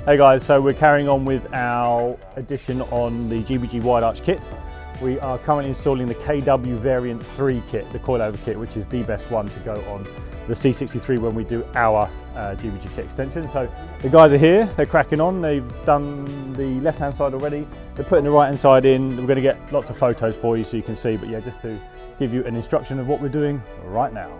Hey guys, so we're carrying on with our edition on the GBG wide arch kit. We are currently installing the KW variant 3 kit, the coilover kit, which is the best one to go on the C63 when we do our GBG kit extension. So the guys are here, they're cracking on. They've done the left hand side already. They're putting the right hand side in. We're going to get lots of photos for you so you can see, but yeah, just to give you an instruction of what we're doing right now.